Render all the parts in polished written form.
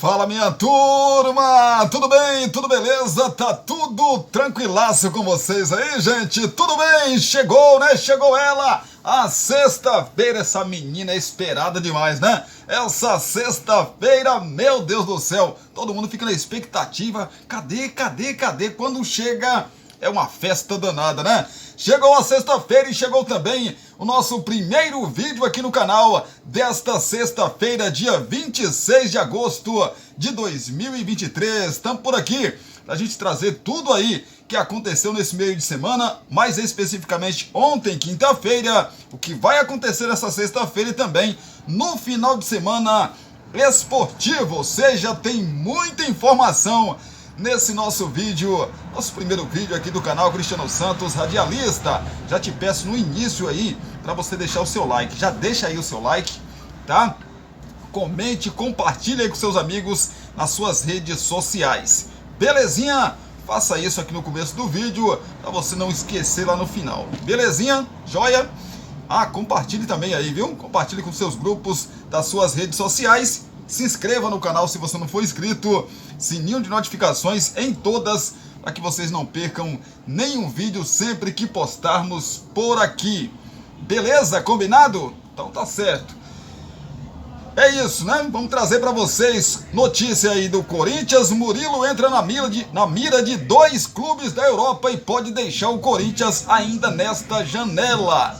Fala, minha turma! Tudo bem? Tudo beleza? Tá tudo tranquilaço com vocês aí, gente? Tudo bem? Chegou, né? Chegou ela! A sexta-feira, essa menina é esperada demais, né? Essa sexta-feira, meu Deus do céu! Todo mundo fica na expectativa. Cadê? Quando chega, é uma festa danada, né? Chegou a sexta-feira e chegou também o nosso primeiro vídeo aqui no canal desta sexta-feira, dia 26 de agosto de 2023. Estamos por aqui para a gente trazer tudo aí que aconteceu nesse meio de semana, mais especificamente ontem, quinta-feira, o que vai acontecer essa sexta-feira e também no final de semana esportivo, ou seja, tem muita informação nesse nosso vídeo, nosso primeiro vídeo aqui do canal Cristiano Santos Radialista. Já te peço no início aí para você deixar o seu like, já deixa aí o seu like, tá? Comente, compartilhe aí com seus amigos nas suas redes sociais, belezinha? Faça isso aqui no começo do vídeo para você não esquecer lá no final, belezinha? Joia? Compartilhe também aí, viu? Compartilhe com seus grupos das suas redes sociais. Se inscreva no canal se você não for inscrito, sininho de notificações em todas, para que vocês não percam nenhum vídeo sempre que postarmos por aqui. Beleza? Combinado? Então tá certo. É isso, né? Vamos trazer para vocês notícia aí do Corinthians. Murilo entra na mira de dois clubes da Europa e pode deixar o Corinthians ainda nesta janela.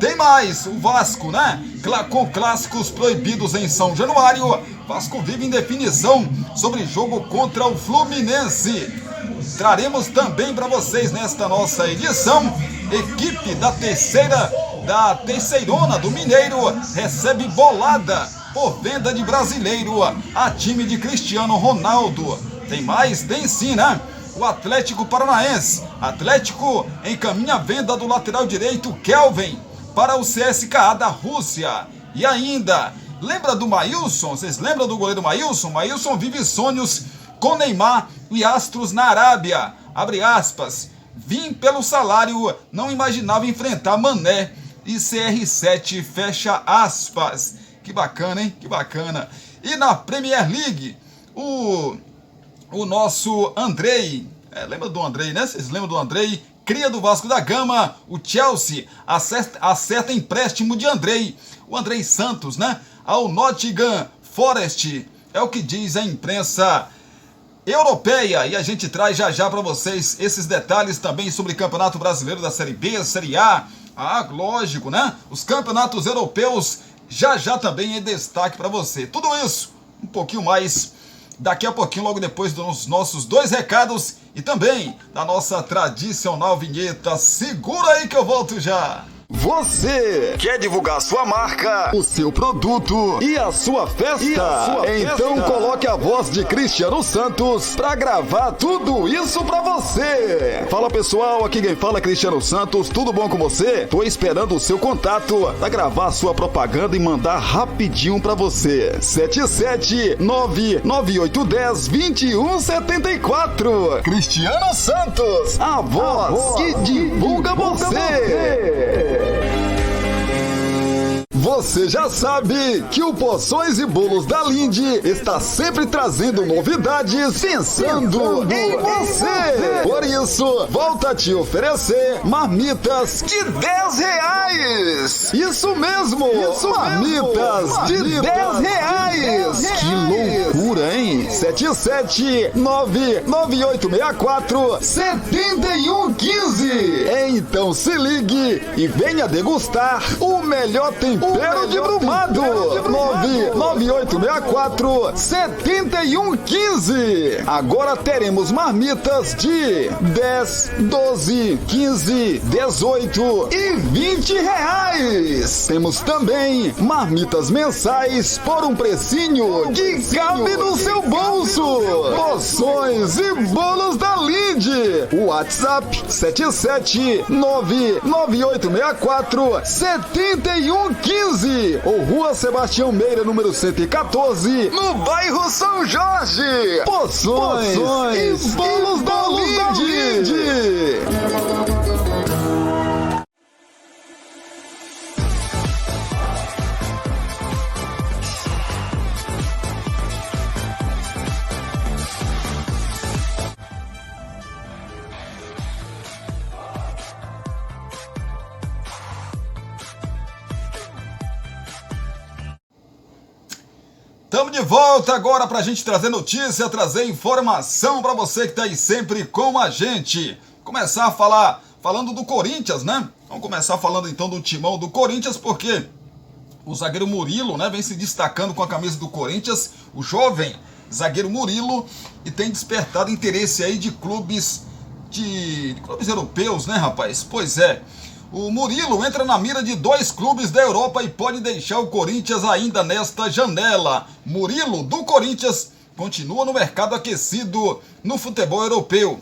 Tem mais, o Vasco, né? Com clássicos proibidos em São Januário, Vasco vive em definição sobre jogo contra o Fluminense. Traremos também para vocês nesta nossa edição, equipe da terceirona do Mineiro recebe bolada por venda de brasileiro a time de Cristiano Ronaldo. Tem mais? Tem sim, né? O Atlético Paranaense. Atlético encaminha a venda do lateral direito Kelvin para o CSKA da Rússia. E ainda, lembra do Maílson? Vocês lembram do goleiro Maílson? Maílson vive sonhos com Neymar e astros na Arábia. Abre aspas. Vim pelo salário, não imaginava enfrentar Mané e CR7. Fecha aspas. Que bacana, hein? Que bacana. E na Premier League, o nosso Andrei. Lembra do Andrei, né? Vocês lembram do Andrei? Cria do Vasco da Gama, o Chelsea acerta empréstimo de Andrei, o Andrei Santos, né? Ao Nottingham Forest, é o que diz a imprensa europeia, e a gente traz já para vocês esses detalhes também sobre Campeonato Brasileiro da Série B, Série A, lógico, né? Os campeonatos europeus já também em destaque para você. Tudo isso, um pouquinho mais daqui a pouquinho, logo depois dos nossos dois recados e também da nossa tradicional vinheta. Segura aí que eu volto já! Você quer divulgar sua marca, o seu produto e a sua festa? Então coloque a voz de Cristiano Santos pra gravar tudo isso pra você. Fala pessoal, aqui quem fala é Cristiano Santos, tudo bom com você? Tô esperando o seu contato pra gravar sua propaganda e mandar rapidinho pra você. 77998102174. Cristiano Santos, a voz que divulga você. Você já sabe que o Poções e Bolos da Lindy está sempre trazendo novidades pensando em você. Por isso, volta a te oferecer marmitas de R$10. Isso mesmo, marmitas de R$10. Que loucura, hein? 77998647115. Então se ligue e venha degustar o melhor tempero de Brumado. 998647115. Agora teremos marmitas de 10, 12, 15, 18 e R$20. Temos também marmitas mensais por um precinho que cabe no seu bolso. Poções e Bolos da Lindy. WhatsApp 77998647115 ou Rua Sebastião Meira, número 114, no bairro São Jorge. Poções e Bolos da Lindy. Estamos de volta agora para a gente trazer notícia, trazer informação para você que está aí sempre com a gente. Começar falando do Corinthians, né? Vamos começar falando então do timão do Corinthians, porque o zagueiro Murilo, né, vem se destacando com a camisa do Corinthians, o jovem zagueiro Murilo, e tem despertado interesse aí de clubes europeus, né, rapaz? Pois é. O Murilo entra na mira de 2 clubes da Europa e pode deixar o Corinthians ainda nesta janela. Murilo, do Corinthians, continua no mercado aquecido no futebol europeu.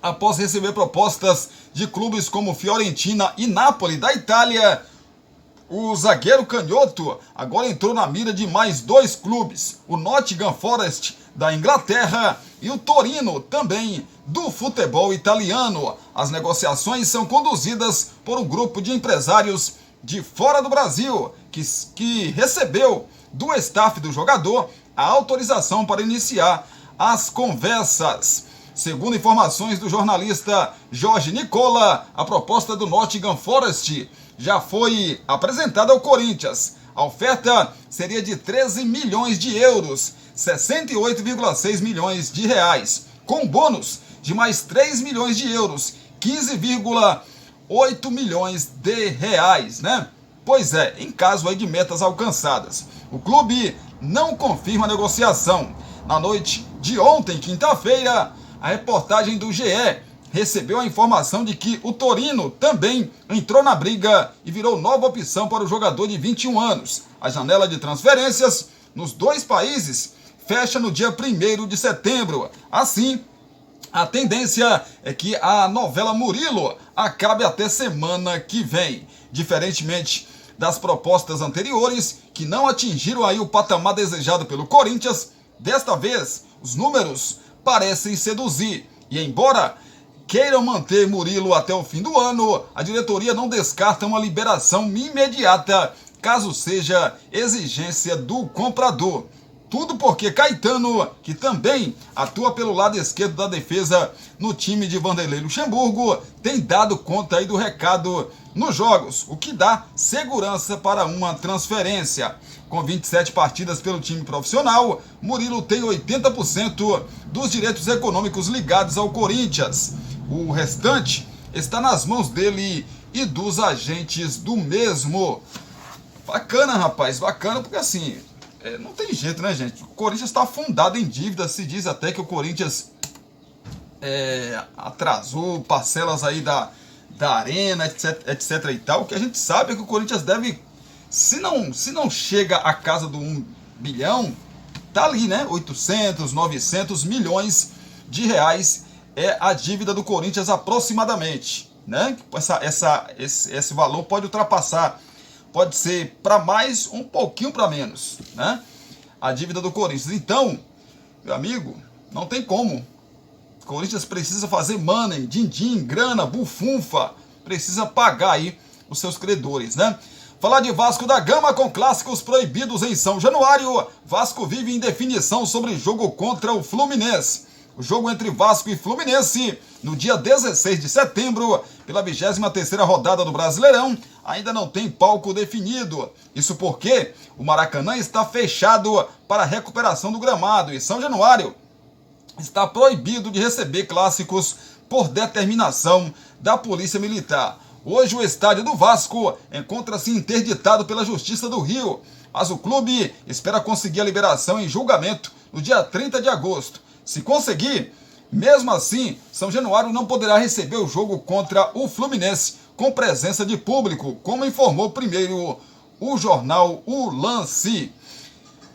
Após receber propostas de clubes como Fiorentina e Napoli da Itália, o zagueiro canhoto agora entrou na mira de mais 2 clubes, o Nottingham Forest da Inglaterra e o Torino também do futebol italiano. As negociações são conduzidas por um grupo de empresários de fora do Brasil que recebeu do staff do jogador a autorização para iniciar as conversas. Segundo informações do jornalista Jorge Nicola, a proposta do Nottingham Forest já foi apresentada ao Corinthians. A oferta seria de 13 milhões de euros, 68,6 milhões de reais, com bônus de mais 3 milhões de euros, 15,8 milhões de reais, né? Pois é, em caso aí de metas alcançadas. O clube não confirma a negociação. Na noite de ontem, quinta-feira, a reportagem do GE recebeu a informação de que o Torino também entrou na briga e virou nova opção para o jogador de 21 anos. A janela de transferências nos 2 países fecha no dia 1º de setembro. Assim, a tendência é que a novela Murilo acabe até semana que vem. Diferentemente das propostas anteriores, que não atingiram aí o patamar desejado pelo Corinthians, desta vez os números parecem seduzir. E embora queiram manter Murilo até o fim do ano, a diretoria não descarta uma liberação imediata, caso seja exigência do comprador. Tudo porque Caetano, que também atua pelo lado esquerdo da defesa no time de Vanderlei Luxemburgo, tem dado conta aí do recado nos jogos, o que dá segurança para uma transferência. Com 27 partidas pelo time profissional, Murilo tem 80% dos direitos econômicos ligados ao Corinthians. O restante está nas mãos dele e dos agentes do mesmo. Bacana, rapaz, bacana, porque assim, não tem jeito, né, gente? O Corinthians está afundado em dívidas, se diz até que o Corinthians atrasou parcelas aí da arena, etc e tal. O que a gente sabe é que o Corinthians deve, se não chega à casa do 1 bilhão, tá ali, né? 800, 900 milhões de reais é a dívida do Corinthians aproximadamente, né? Esse valor pode ultrapassar, pode ser para mais, um pouquinho para menos, né? A dívida do Corinthians. Então, meu amigo, não tem como. O Corinthians precisa fazer money, din-din, grana, bufunfa, precisa pagar aí os seus credores, né? Falar de Vasco da Gama com clássicos proibidos em São Januário. Vasco vive indefinição sobre jogo contra o Fluminense. O jogo entre Vasco e Fluminense, no dia 16 de setembro, pela 23ª rodada do Brasileirão, ainda não tem palco definido. Isso porque o Maracanã está fechado para a recuperação do gramado e São Januário está proibido de receber clássicos por determinação da Polícia Militar. Hoje o estádio do Vasco encontra-se interditado pela Justiça do Rio, mas o clube espera conseguir a liberação em julgamento no dia 30 de agosto. Se conseguir, mesmo assim, São Januário não poderá receber o jogo contra o Fluminense com presença de público, como informou primeiro o jornal O Lance.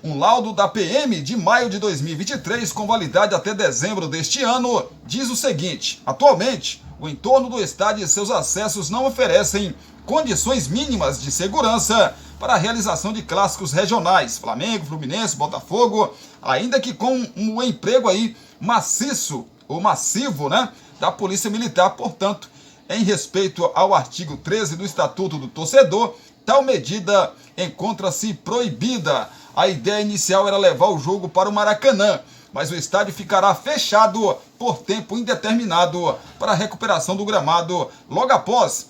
Um laudo da PM de maio de 2023, com validade até dezembro deste ano, diz o seguinte: atualmente, o entorno do estádio e seus acessos não oferecem condições mínimas de segurança para a realização de clássicos regionais, Flamengo, Fluminense, Botafogo, ainda que com um emprego aí maciço ou massivo, né, da Polícia Militar. Portanto, em respeito ao artigo 13 do Estatuto do Torcedor, tal medida encontra-se proibida. A ideia inicial era levar o jogo para o Maracanã, mas o estádio ficará fechado por tempo indeterminado para a recuperação do gramado logo após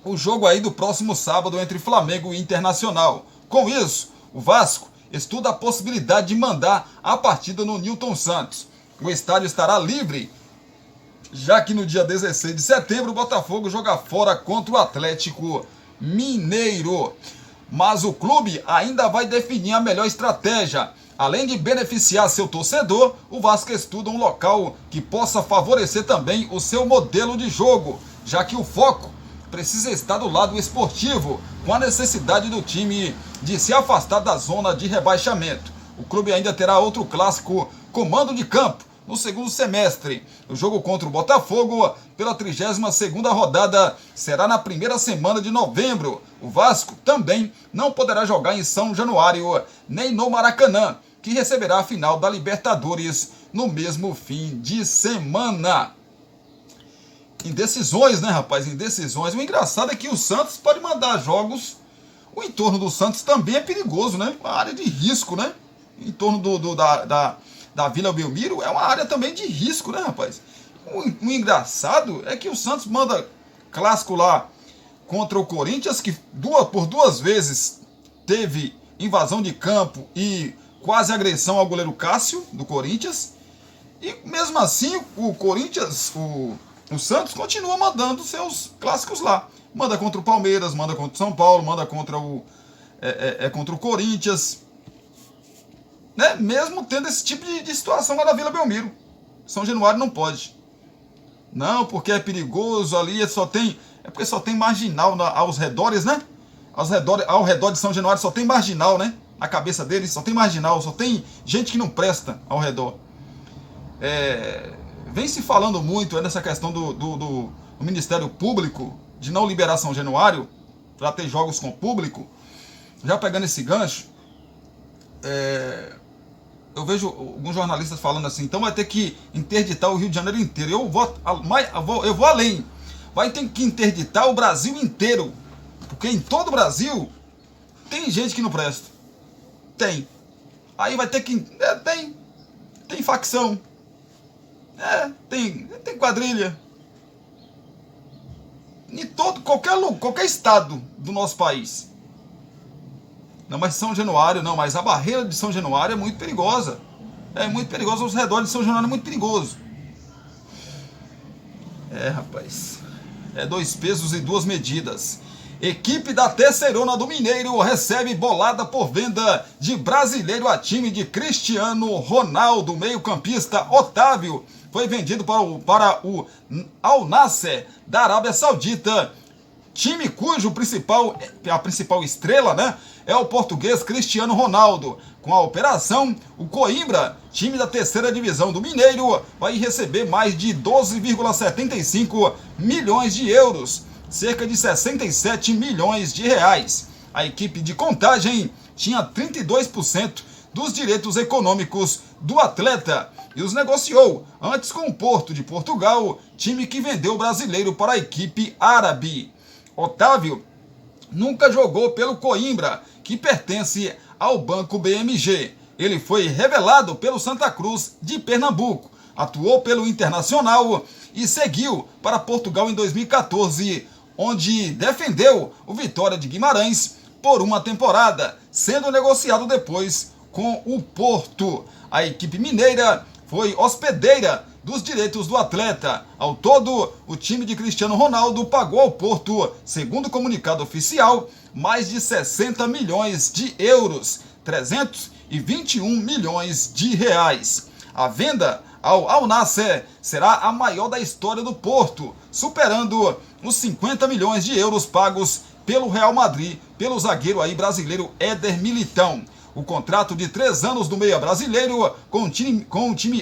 o jogo aí do próximo sábado entre Flamengo e Internacional. Com isso, o Vasco estuda a possibilidade de mandar a partida no Newton Santos. O estádio estará livre, já que no dia 16 de setembro o Botafogo joga fora contra o Atlético Mineiro. Mas o clube ainda vai definir a melhor estratégia. Além de beneficiar seu torcedor, o Vasco estuda um local que possa favorecer também o seu modelo de jogo, já que o foco precisa estar do lado esportivo, com a necessidade do time de se afastar da zona de rebaixamento. O clube ainda terá outro clássico comando de campo no segundo semestre. O jogo contra o Botafogo, pela 32ª rodada, será na primeira semana de novembro. O Vasco também não poderá jogar em São Januário, nem no Maracanã, que receberá a final da Libertadores no mesmo fim de semana. Indecisões, né, rapaz? Indecisões. O engraçado é que o Santos pode mandar jogos. O entorno do Santos também é perigoso, né? Uma área de risco, né? Em torno da Vila Belmiro é uma área também de risco, né, rapaz? O engraçado é que o Santos manda clássico lá contra o Corinthians, que por duas vezes teve invasão de campo e quase agressão ao goleiro Cássio, do Corinthians. E mesmo assim, o Corinthians, o Santos continua mandando seus clássicos lá. Manda contra o Palmeiras, manda contra o São Paulo, manda contra contra o Corinthians. Né? Mesmo tendo esse tipo de situação lá na Vila Belmiro. São Januário não pode. Não, porque é perigoso ali, é porque só tem marginal aos redores, né? Ao redor de São Januário só tem marginal, né? Na cabeça deles só tem marginal, só tem gente que não presta ao redor. Vem se falando muito nessa questão do Ministério Público de não liberar São Januário para ter jogos com público. Já pegando esse gancho, eu vejo alguns jornalistas falando assim, então vai ter que interditar o Rio de Janeiro inteiro. Eu vou além. Vai ter que interditar o Brasil inteiro. Porque em todo o Brasil tem gente que não presta. Tem. Aí vai ter que... Tem facção. Tem quadrilha. Em qualquer estado do nosso país. Não, mas São Januário não, mas a barreira de São Januário é muito perigosa. É muito perigosa, os redores de São Januário é muito perigoso. Rapaz. Dois pesos e duas medidas. Equipe da Terceirona do Mineiro recebe bolada por venda de brasileiro a time de Cristiano Ronaldo. Meio-campista Otávio foi vendido para o Al Nassr da Arábia Saudita. Time cujo a principal estrela, né, é o português Cristiano Ronaldo. Com a operação, o Coimbra, time da terceira divisão do Mineiro, vai receber mais de 12,75 milhões de euros, cerca de 67 milhões de reais. A equipe de Contagem tinha 32% dos direitos econômicos do atleta e os negociou antes com o Porto de Portugal, time que vendeu o brasileiro para a equipe árabe. Otávio nunca jogou pelo Coimbra, que pertence ao Banco BMG. Ele foi revelado pelo Santa Cruz de Pernambuco, atuou pelo Internacional e seguiu para Portugal em 2014, onde defendeu o Vitória de Guimarães por uma temporada, sendo negociado depois com o Porto. A equipe mineira foi hospedeira dos direitos do atleta. Ao todo, o time de Cristiano Ronaldo pagou ao Porto, segundo o comunicado oficial, mais de 60 milhões de euros, 321 milhões de reais. A venda ao Al Nassr será a maior da história do Porto, superando os 50 milhões de euros pagos pelo Real Madrid, pelo zagueiro brasileiro Éder Militão. O contrato de 3 anos do meia brasileiro com o time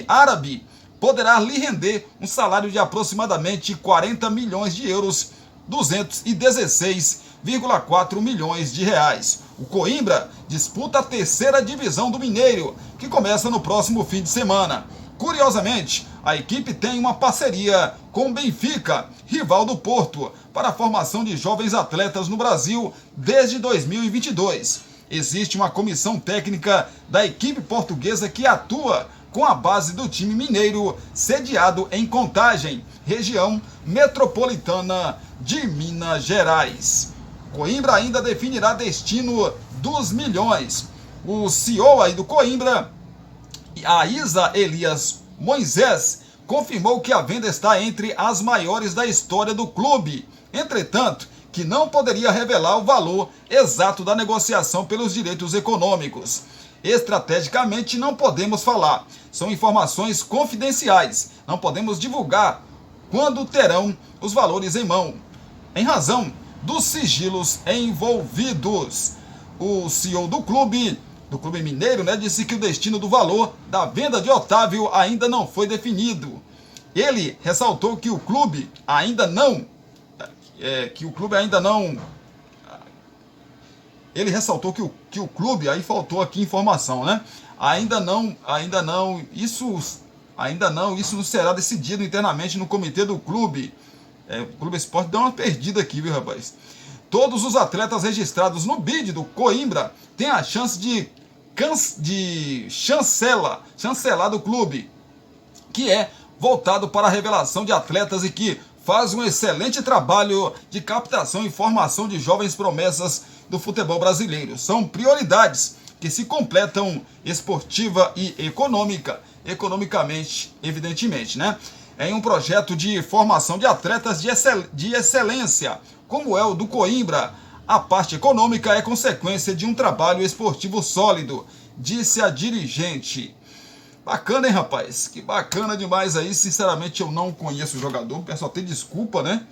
árabe poderá lhe render um salário de aproximadamente 40 milhões de euros, 216,4 milhões de reais. O Coimbra disputa a terceira divisão do Mineiro, que começa no próximo fim de semana. Curiosamente, a equipe tem uma parceria com o Benfica, rival do Porto, para a formação de jovens atletas no Brasil desde 2022. Existe uma comissão técnica da equipe portuguesa que atua com a base do time mineiro, sediado em Contagem, região metropolitana de Minas Gerais. Coimbra ainda definirá destino dos milhões. O CEO aí do Coimbra, a Isa Elias Moisés, confirmou que a venda está entre as maiores da história do clube. Entretanto, que não poderia revelar o valor exato da negociação pelos direitos econômicos. Estrategicamente não podemos falar, são informações confidenciais, não podemos divulgar quando terão os valores em mão, em razão dos sigilos envolvidos. O CEO do clube mineiro, né, disse que o destino do valor da venda de Otávio ainda não foi definido. Ele ressaltou que o clube ainda não ele ressaltou que o clube, aí faltou aqui informação, né? Ainda não, isso não será decidido internamente no comitê do clube. O Clube Esporte deu uma perdida aqui, viu, rapaz? Todos os atletas registrados no bid do Coimbra têm a chance de chancelar do clube, que é voltado para a revelação de atletas e que faz um excelente trabalho de captação e formação de jovens promessas do futebol brasileiro. São prioridades que se completam esportiva e economicamente, evidentemente, né? Em um projeto de formação de atletas de excelência, como é o do Coimbra, a parte econômica é consequência de um trabalho esportivo sólido, disse a dirigente. Bacana, hein, rapaz? Que bacana demais aí. Sinceramente, eu não conheço o jogador. O pessoal tem desculpa, né?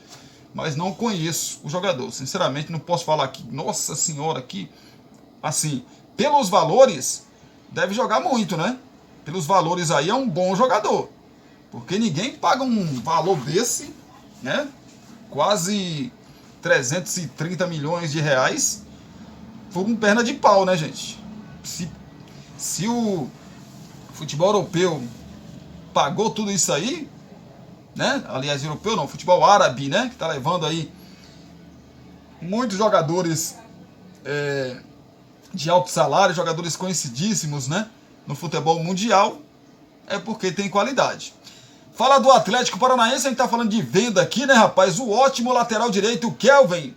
Mas não conheço o jogador. Sinceramente, não posso falar aqui. Nossa senhora, que... Assim, pelos valores, deve jogar muito, né? Pelos valores aí, é um bom jogador. Porque ninguém paga um valor desse, né? Quase 330 milhões de reais por um perna de pau, né, gente? Se o futebol europeu pagou tudo isso aí, né? Aliás, europeu não, futebol árabe, né? Que tá levando aí muitos jogadores de alto salário, jogadores conhecidíssimos, né? No futebol mundial, é porque tem qualidade. Fala do Atlético Paranaense, a gente tá falando de venda aqui, né, rapaz? O ótimo lateral direito, o Kelvin,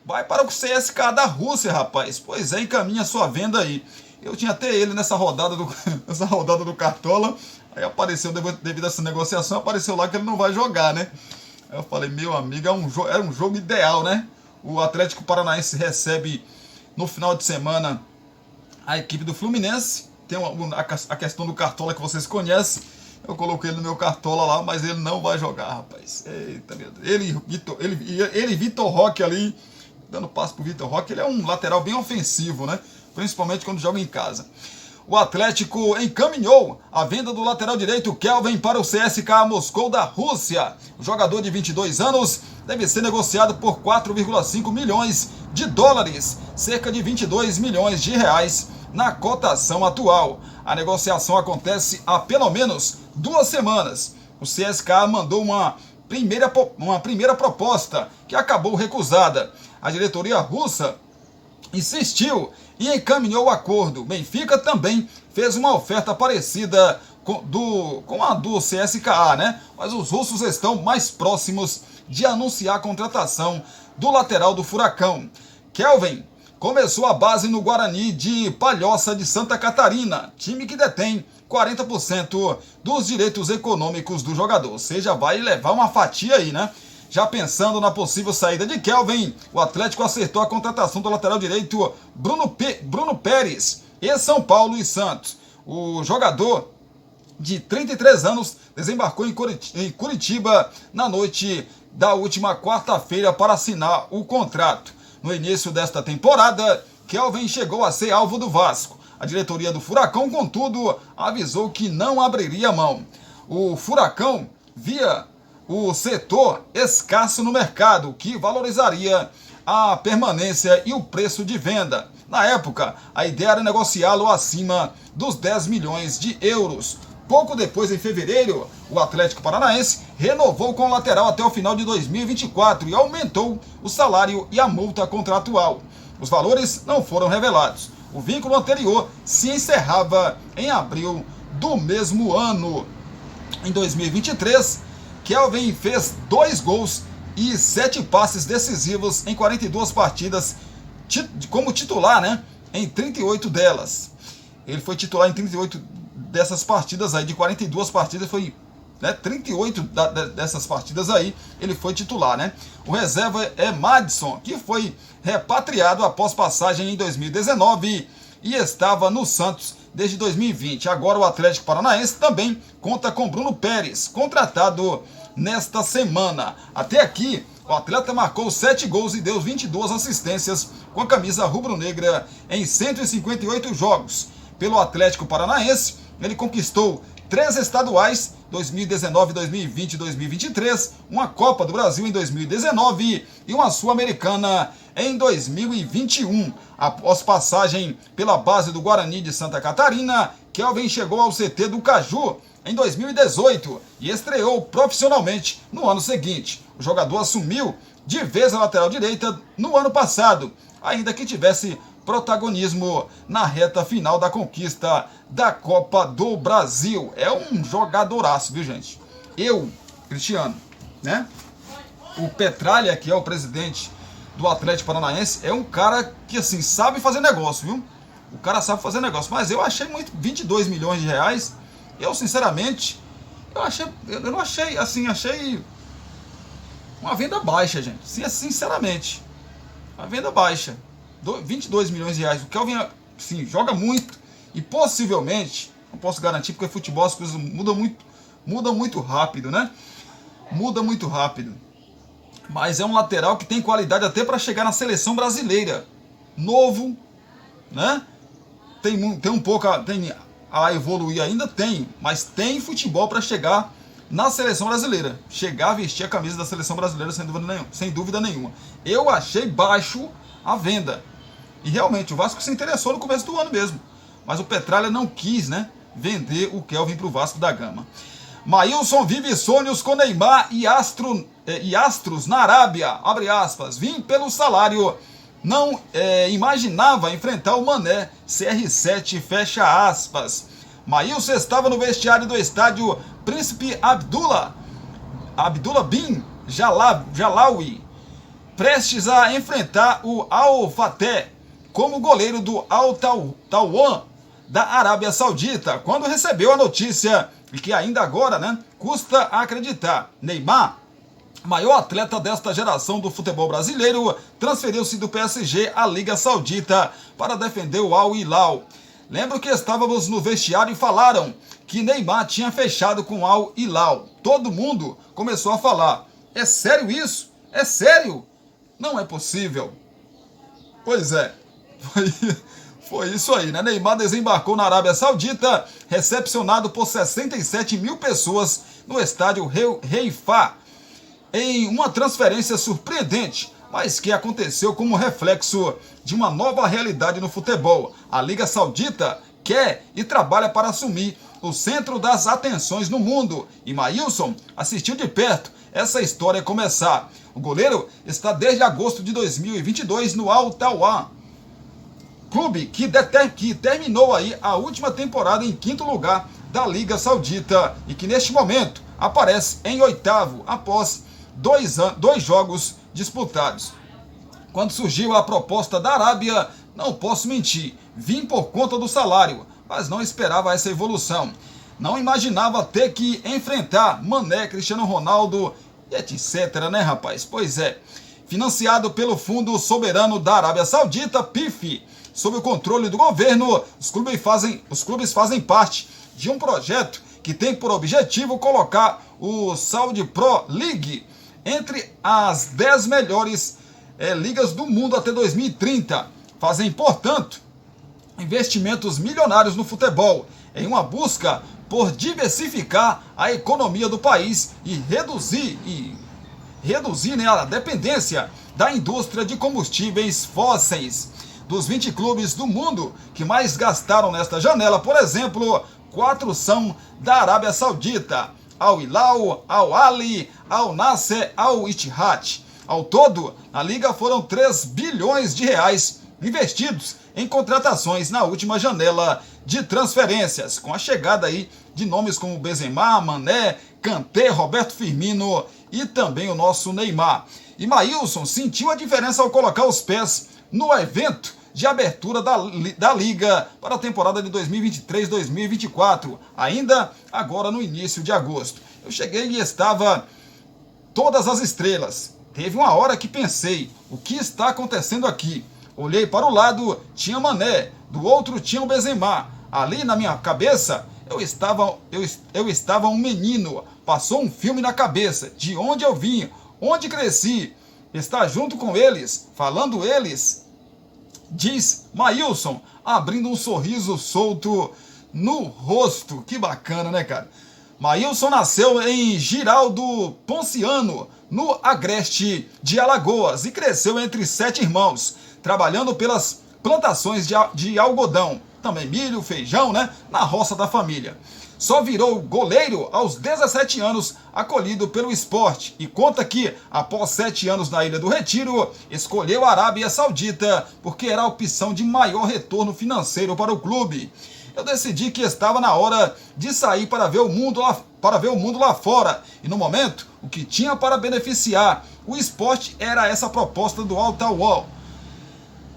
vai para o CSKA da Rússia, rapaz. Pois é, encaminha a sua venda aí. Eu tinha até ele nessa rodada do Cartola, aí apareceu, devido a essa negociação, apareceu lá que ele não vai jogar, né? Aí eu falei, meu amigo, era um jogo ideal, né? O Atlético Paranaense recebe no final de semana a equipe do Fluminense. Tem a questão do Cartola que vocês conhecem. Eu coloquei ele no meu Cartola lá, mas ele não vai jogar, rapaz. Eita, meu Deus. Ele Vitor Roque ali, dando passo pro Vitor Roque, ele é um lateral bem ofensivo, né? Principalmente quando joga em casa. O Atlético encaminhou a venda do lateral direito Kelvin para o CSKA Moscou da Rússia. O jogador de 22 anos deve ser negociado por 4,5 milhões de dólares, cerca de 22 milhões de reais na cotação atual. A negociação acontece há pelo menos 2 semanas. O CSKA mandou uma primeira proposta que acabou recusada. A diretoria russa insistiu e encaminhou o acordo. Benfica também fez uma oferta parecida com a do CSKA, né? Mas os russos estão mais próximos de anunciar a contratação do lateral do Furacão. Kelvin começou a base no Guarani de Palhoça de Santa Catarina, time que detém 40% dos direitos econômicos do jogador. Ou seja, vai levar uma fatia aí, né? Já pensando na possível saída de Kelvin, o Atlético acertou a contratação do lateral direito Bruno Pérez, e São Paulo e Santos. O jogador de 33 anos desembarcou em Curitiba na noite da última quarta-feira para assinar o contrato. No início desta temporada, Kelvin chegou a ser alvo do Vasco. A diretoria do Furacão, contudo, avisou que não abriria mão. O Furacão via o setor escasso no mercado, que valorizaria a permanência e o preço de venda. Na época, a ideia era negociá-lo acima dos 10 milhões de euros. Pouco depois, em fevereiro, o Atlético Paranaense renovou com o lateral até o final de 2024 e aumentou o salário e a multa contratual. Os valores não foram revelados. O vínculo anterior se encerrava em abril do mesmo ano. Em 2023, Kelvin fez 2 gols e 7 passes decisivos em 42 partidas como titular, né? Em 38 delas. Ele foi titular em 38 dessas partidas aí, de 42 partidas, foi, né, 38 dessas partidas aí, ele foi titular, né? O reserva é Madison, que foi repatriado após passagem em 2019 e estava no Santos desde 2020. Agora o Atlético Paranaense também conta com Bruno Pérez, contratado nesta semana. Até aqui, o atleta marcou 7 gols e deu 22 assistências com a camisa rubro-negra em 158 jogos. Pelo Atlético Paranaense, ele conquistou 3 estaduais, 2019, 2020 e 2023, uma Copa do Brasil em 2019 e uma Sul-Americana em 2021. Após passagem pela base do Guarani de Santa Catarina, Kelvin chegou ao CT do Caju em 2018 e estreou profissionalmente no ano seguinte. O jogador assumiu de vez a lateral direita no ano passado, ainda que tivesse protagonismo na reta final da conquista da Copa do Brasil. É um jogadoraço, viu, gente? Cristiano, né? O Petralha, que é o presidente do Atlético Paranaense, é um cara que, assim, sabe fazer negócio, viu? O cara sabe fazer negócio, mas eu achei muito, 22 milhões de reais, eu, sinceramente, eu não achei, assim, achei uma venda baixa, gente, sinceramente, uma venda baixa. 22 milhões de reais. O Kelvin, sim, joga muito e possivelmente, não posso garantir porque futebol as coisas mudam muito rápido, né? Muda muito rápido. Mas é um lateral que tem qualidade até para chegar na seleção brasileira. Novo, né? Tem um pouco a evoluir ainda, mas tem futebol para chegar na seleção brasileira. Chegar a vestir a camisa da seleção brasileira sem dúvida nenhuma. Eu achei baixo a venda. E realmente, o Vasco se interessou no começo do ano mesmo. Mas o Petralha não quis, né, vender o Kelvin para o Vasco da Gama. Maílson vive sonhos com Neymar e astros na Arábia. Abre aspas. Vim pelo salário. Não imaginava enfrentar o Mané. CR7, fecha aspas. Maílson estava no vestiário do estádio Príncipe Abdullah bin Jalawi, prestes a enfrentar o Al-Fateh como goleiro do Al-Tawan da Arábia Saudita, quando recebeu a notícia, e que ainda agora, né, custa acreditar. Neymar, maior atleta desta geração do futebol brasileiro, transferiu-se do PSG à Liga Saudita para defender o Al-Hilal. Lembro que estávamos no vestiário e falaram que Neymar tinha fechado com o Al-Hilal. Todo mundo começou a falar: é sério isso? É sério? Não é possível. Pois é, foi isso aí, né? Neymar desembarcou na Arábia Saudita, recepcionado por 67 mil pessoas no estádio Haifa, em uma transferência surpreendente, mas que aconteceu como reflexo de uma nova realidade no futebol. A Liga Saudita quer e trabalha para assumir o centro das atenções no mundo, e Maílson assistiu de perto essa história começar. O goleiro está desde agosto de 2022 no Al-Tawan, clube que terminou aí a última temporada em 5º lugar da Liga Saudita e que neste momento aparece em 8º após 2 jogos disputados. Quando surgiu a proposta da Arábia, não posso mentir, vim por conta do salário, mas não esperava essa evolução. Não imaginava ter que enfrentar Mané, Cristiano Ronaldo, etc, né, rapaz? Pois é. Financiado pelo Fundo Soberano da Arábia Saudita, PIF, sob o controle do governo, os clubes fazem parte de um projeto que tem por objetivo colocar o Saudi Pro League entre as 10 melhores ligas do mundo até 2030. Fazem, portanto, investimentos milionários no futebol, em uma busca por diversificar a economia do país e reduzir, né, a dependência da indústria de combustíveis fósseis. Dos 20 clubes do mundo que mais gastaram nesta janela, por exemplo, 4 são da Arábia Saudita: Al-Hilal, Al-Ahly, Al-Nasser, Al-Ittihad. Ao todo, na liga foram 3 bilhões de reais investidos em contratações na última janela de transferências, com a chegada aí de nomes como Benzema, Mané, Kanté, Roberto Firmino e também o nosso Neymar. E Maílson sentiu a diferença ao colocar os pés no evento de abertura da Liga para a temporada de 2023-2024, ainda agora no início de agosto. Eu cheguei e estava todas as estrelas. Teve uma hora que pensei, o que está acontecendo aqui? Olhei para o lado, tinha Mané, do outro tinha o Benzema. Ali na minha cabeça, eu estava um menino. Passou um filme na cabeça, de onde eu vim, onde cresci. Está junto com eles, falando eles, diz Maílson, abrindo um sorriso solto no rosto. Que bacana, né, cara? Maílson nasceu em Giraldo Ponciano, no Agreste de Alagoas, e cresceu entre 7 irmãos, trabalhando pelas plantações de algodão, também milho, feijão, né, na roça da família. Só virou goleiro aos 17 anos, acolhido pelo esporte, e conta que, após 7 anos na Ilha do Retiro, escolheu a Arábia Saudita, porque era a opção de maior retorno financeiro para o clube. Eu decidi que estava na hora de sair para ver o mundo lá fora, e no momento, o que tinha para beneficiar o esporte era essa proposta do Al Tawal.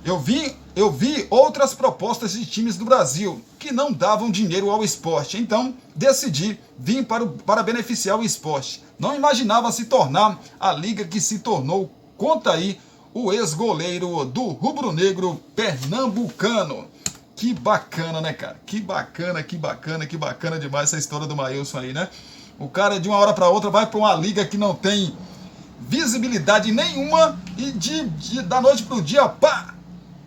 Eu vi outras propostas de times do Brasil que não davam dinheiro ao esporte, então decidi vir para beneficiar o esporte. Não imaginava se tornar a liga que se tornou, conta aí o ex-goleiro do rubro-negro pernambucano. Que bacana, né, cara? Que bacana demais essa história do Maílson aí, né? O cara de uma hora para outra vai para uma liga que não tem visibilidade nenhuma e da noite para o dia, pá!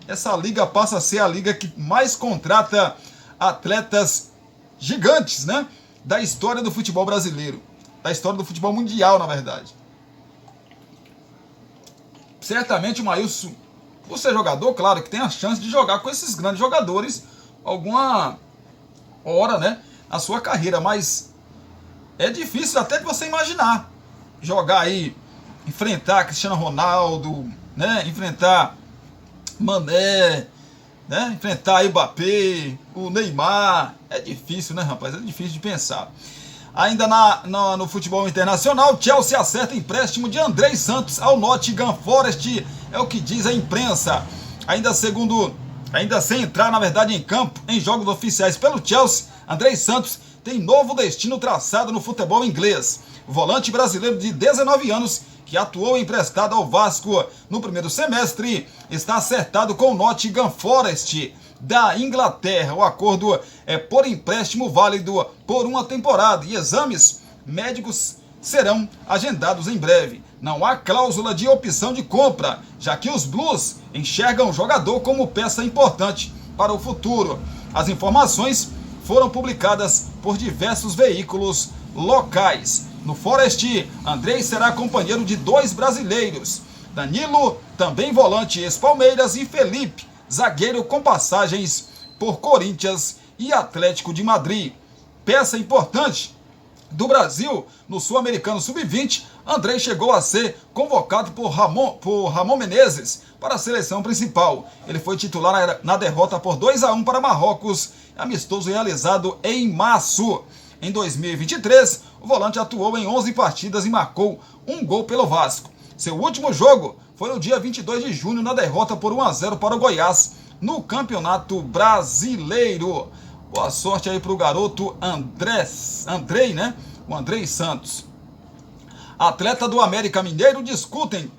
Essa liga passa a ser a liga que mais contrata atletas gigantes, né? Da história do futebol brasileiro. Da história do futebol mundial, na verdade. Certamente o Maílson, por ser jogador, claro que tem a chance de jogar com esses grandes jogadores alguma hora, né? Na sua carreira, mas é difícil até de você imaginar. Jogar aí, enfrentar Cristiano Ronaldo, né? Enfrentar Mané, né? Enfrentar Mbappé, o Neymar. É difícil, né, rapaz? É difícil de pensar. Ainda no futebol internacional, Chelsea acerta empréstimo de Andrei Santos ao Nottingham Forest, é o que diz a imprensa. Ainda sem entrar, na verdade, em campo, em jogos oficiais pelo Chelsea, Andrei Santos tem novo destino traçado no futebol inglês. O volante brasileiro de 19 anos, que atuou emprestado ao Vasco no primeiro semestre, está acertado com o Nottingham Forest da Inglaterra. O acordo é por empréstimo válido por uma temporada e exames médicos serão agendados em breve. Não há cláusula de opção de compra, já que os Blues enxergam o jogador como peça importante para o futuro. As informações foram publicadas por diversos veículos locais. No Forest, Andrei será companheiro de 2 brasileiros, Danilo, também volante ex-Palmeiras, e Felipe, zagueiro com passagens por Corinthians e Atlético de Madrid. Peça importante do Brasil no Sul-Americano Sub-20, Andrei chegou a ser convocado por Ramon Menezes para a seleção principal. Ele foi titular na derrota por 2-1 para Marrocos, amistoso realizado em março. Em 2023, o volante atuou em 11 partidas e marcou 1 gol pelo Vasco. Seu último jogo foi no dia 22 de junho, na derrota por 1-0 para o Goiás, no Campeonato Brasileiro. Boa sorte aí para o garoto Andrei, né? O Andrei Santos. Atletas do América Mineiro discutem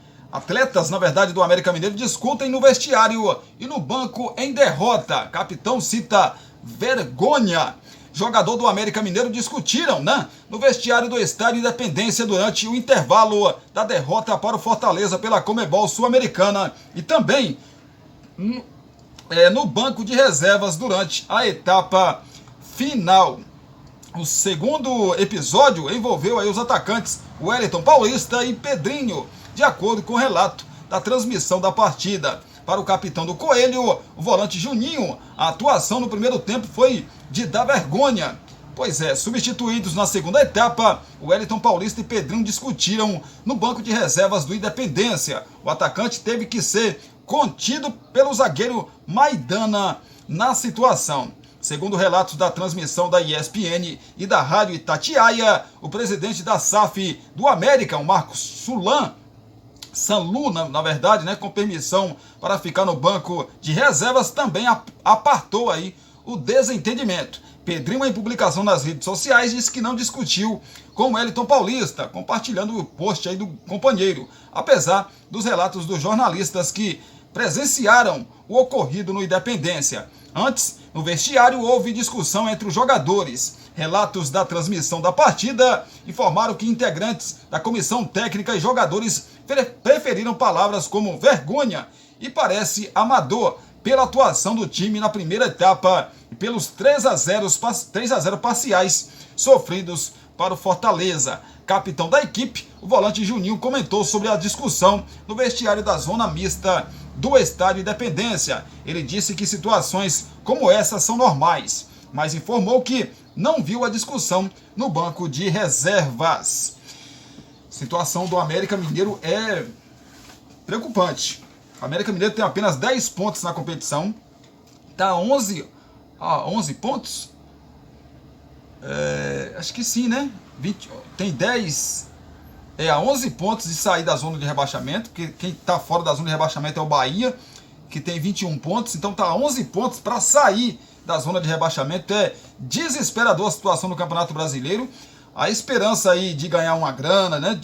no vestiário e no banco em derrota. Capitão cita vergonha. Jogador do América Mineiro discutiram, né, no vestiário do Estádio Independência durante o intervalo da derrota para o Fortaleza pela Conmebol Sul-Americana e também no banco de reservas durante a etapa final. O segundo episódio envolveu aí os atacantes Wellington Paulista e Pedrinho, de acordo com o relato da transmissão da partida. Para o capitão do Coelho, o volante Juninho, a atuação no primeiro tempo foi de dar vergonha. Pois é, substituídos na segunda etapa, Wellington Paulista e Pedrinho discutiram no banco de reservas do Independência. O atacante teve que ser contido pelo zagueiro Maidana na situação. Segundo relatos da transmissão da ESPN e da Rádio Itatiaia, o presidente da SAF do América, o Marcos Sanlu, na verdade, né, com permissão para ficar no banco de reservas, também apartou aí o desentendimento. Pedrinho, em publicação nas redes sociais, disse que não discutiu com o Wellington Paulista, compartilhando o post aí do companheiro, apesar dos relatos dos jornalistas que presenciaram o ocorrido no Independência. Antes, no vestiário, houve discussão entre os jogadores. Relatos da transmissão da partida informaram que integrantes da comissão técnica e jogadores preferiram palavras como vergonha e parece amador pela atuação do time na primeira etapa e pelos 3-0 parciais sofridos para o Fortaleza. Capitão da equipe, o volante Juninho comentou sobre a discussão no vestiário da zona mista do Estádio Independência. Ele disse que situações como essa são normais, mas informou que não viu a discussão no banco de reservas. A situação do América Mineiro é preocupante. O América Mineiro tem apenas 10 pontos na competição. Está a 11 pontos? Acho que sim, né? Tem 10... a 11 pontos de sair da zona de rebaixamento, porque quem está fora da zona de rebaixamento é o Bahia, que tem 21 pontos, então está a 11 pontos para sair da zona de rebaixamento. É desesperador a situação no Campeonato Brasileiro. A esperança aí de ganhar uma grana, né,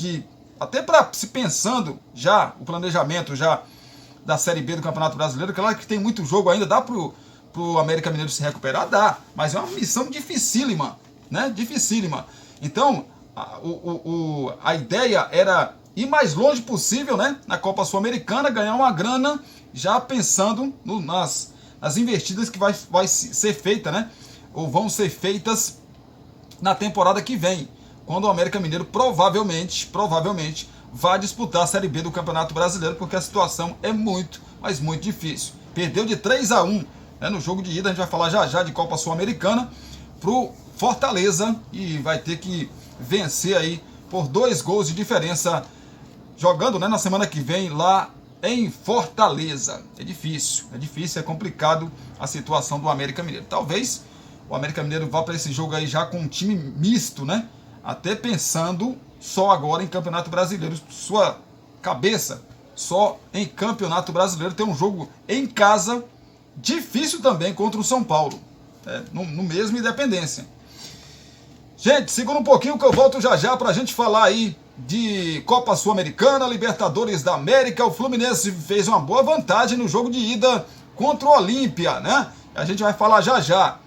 até para se pensando já o planejamento já da Série B do Campeonato Brasileiro, claro que tem muito jogo ainda, dá pro América Mineiro se recuperar, dá, mas é uma missão dificílima, né, dificílima. Então, a ideia era ir mais longe possível, né, na Copa Sul-Americana, ganhar uma grana, já pensando nas investidas que vai ser feita, né, ou vão ser feitas na temporada que vem, quando o América Mineiro provavelmente vai disputar a Série B do Campeonato Brasileiro, porque a situação é muito, mas muito difícil. Perdeu de 3-1, né, no jogo de ida, a gente vai falar já de Copa Sul-Americana, pro Fortaleza, e vai ter que vencer aí por 2 gols de diferença, jogando, né, na semana que vem lá em Fortaleza. É difícil, é complicado a situação do América Mineiro. Talvez o América Mineiro vá para esse jogo aí já com um time misto, né? Até pensando só agora em Campeonato Brasileiro. Sua cabeça só em Campeonato Brasileiro. Tem um jogo em casa difícil também contra o São Paulo, no mesmo Independência. Gente, segura um pouquinho que eu volto já para a gente falar aí de Copa Sul-Americana, Libertadores da América. O Fluminense fez uma boa vantagem no jogo de ida contra o Olímpia, né? A gente vai falar já.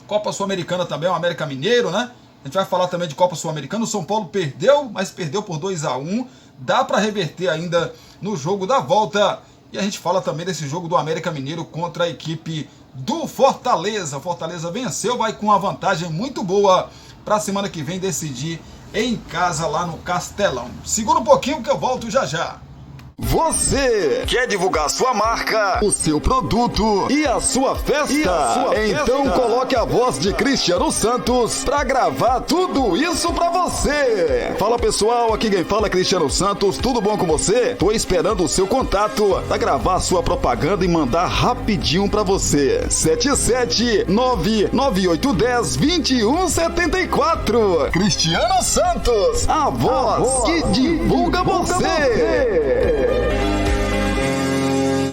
Copa Sul-Americana também, o América Mineiro, né? A gente vai falar também de Copa Sul-Americana. O São Paulo perdeu, mas perdeu por 2-1. Dá para reverter ainda no jogo da volta. E a gente fala também desse jogo do América Mineiro contra a equipe do Fortaleza. O Fortaleza venceu, vai com uma vantagem muito boa para a semana que vem decidir em casa lá no Castelão. Segura um pouquinho que eu volto já. Você quer divulgar sua marca, o seu produto e a sua festa? Então coloque a voz de Cristiano Santos pra gravar tudo isso pra você. Fala pessoal, aqui quem fala é Cristiano Santos, tudo bom com você? Tô esperando o seu contato pra gravar a sua propaganda e mandar rapidinho pra você. 77998102174. Cristiano Santos, a voz que divulga você.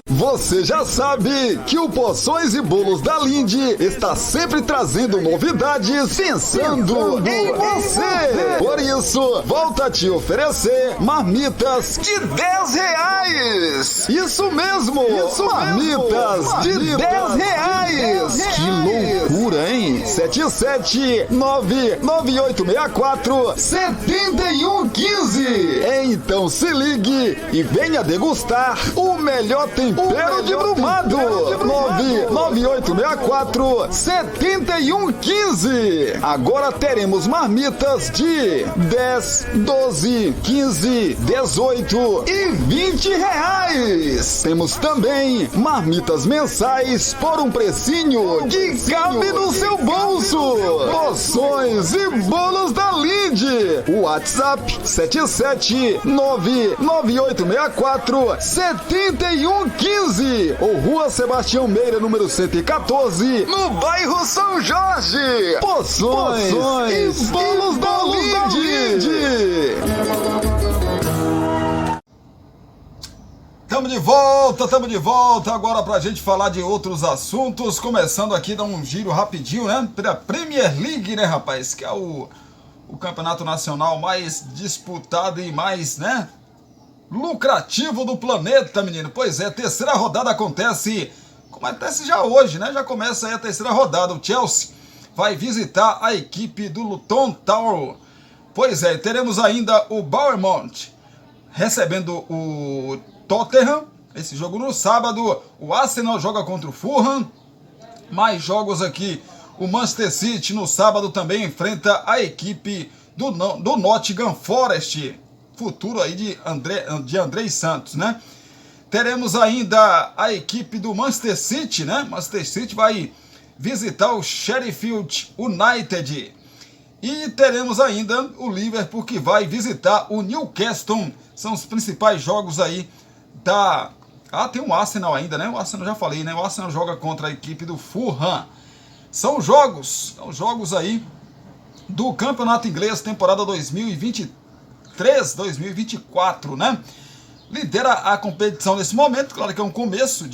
Você já sabe que o Poções e Bolos da Lindy está sempre trazendo novidades pensando em você. Por isso, volta a te oferecer marmitas de R$10. Isso mesmo, marmitas de R$10. Que loucura, hein? 77998647115. Então se ligue e venha degustar o melhor tempero de Brumado. 998647115. Agora teremos marmitas de 10, 12, 15, 18 e R$20. Temos também marmitas mensais por um precinho que cabe no seu bolso. Poções e Bolos da Lindy. WhatsApp 77998647115 ou Rua Sebastião Meira, número 114, no bairro São Jorge. Poções e Bolos da Lindy. Tamo de volta agora pra gente falar de outros assuntos, começando aqui, dar um giro rapidinho, né, pela Premier League, né, rapaz, que é o campeonato nacional mais disputado e mais, né, lucrativo do planeta, menino. Pois é, terceira rodada acontece já hoje, né, já começa aí a terceira rodada, o Chelsea vai visitar a equipe do Luton Town. Pois é, teremos ainda o Bournemouth recebendo o Tottenham, esse jogo no sábado. O Arsenal joga contra o Fulham. Mais jogos aqui. O Manchester City no sábado também enfrenta a equipe do Nottingham Forest, futuro aí de André Santos, né? Teremos ainda a equipe do Manchester City, né? Manchester City vai visitar o Sheffield United. E teremos ainda o Liverpool que vai visitar o Newcastle. São os principais jogos aí da... tem um Arsenal ainda, né? O Arsenal já falei, né? O Arsenal joga contra a equipe do Fulham. São jogos aí do Campeonato Inglês, temporada 2023-2024, né? Lidera a competição nesse momento, claro que é o começo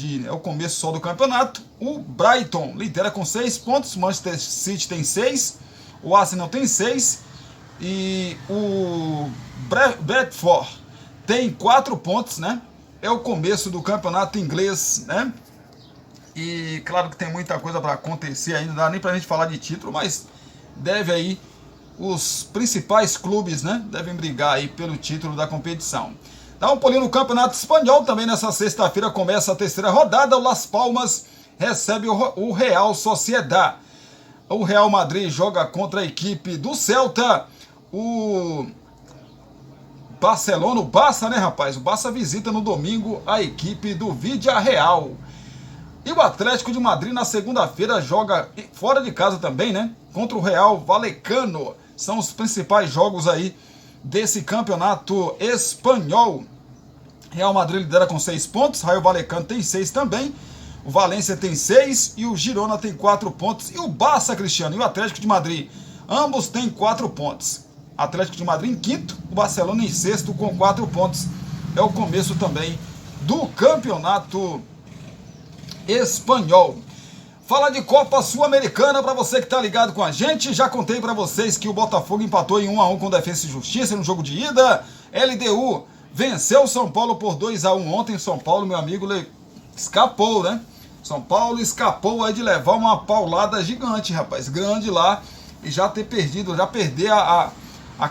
só do campeonato. O Brighton lidera com 6 pontos, o Manchester City tem 6, o Arsenal tem 6 e o Bradford tem 4 pontos, né? É o começo do campeonato inglês, né? E claro que tem muita coisa para acontecer ainda, não dá nem pra gente falar de título, mas deve aí, os principais clubes, né, devem brigar aí pelo título da competição. Dá um pulinho no Campeonato Espanhol, também nessa sexta-feira começa a terceira rodada, o Las Palmas recebe o Real Sociedad. O Real Madrid joga contra a equipe do Celta, o Barcelona, o Barça, né, rapaz? O Barça visita no domingo a equipe do Villarreal. E o Atlético de Madrid na segunda-feira joga fora de casa também, né? Contra o Real Vallecano. São os principais jogos aí desse campeonato espanhol. Real Madrid lidera com 6 pontos, Rayo Vallecano tem 6 também. O Valência tem 6 e o Girona tem 4 pontos. E o Barça, Cristiano, e o Atlético de Madrid, ambos têm 4 pontos. Atlético de Madrid em quinto, o Barcelona em sexto com 4 pontos. É o começo também do campeonato espanhol. Fala de Copa Sul-Americana para você que tá ligado com a gente. Já contei para vocês que o Botafogo empatou em 1-1 com o Defensa e Justiça no jogo de ida. LDU venceu o São Paulo por 2-1 ontem. São Paulo, meu amigo, escapou, né? São Paulo escapou aí de levar uma paulada gigante, rapaz, grande lá, e já perder a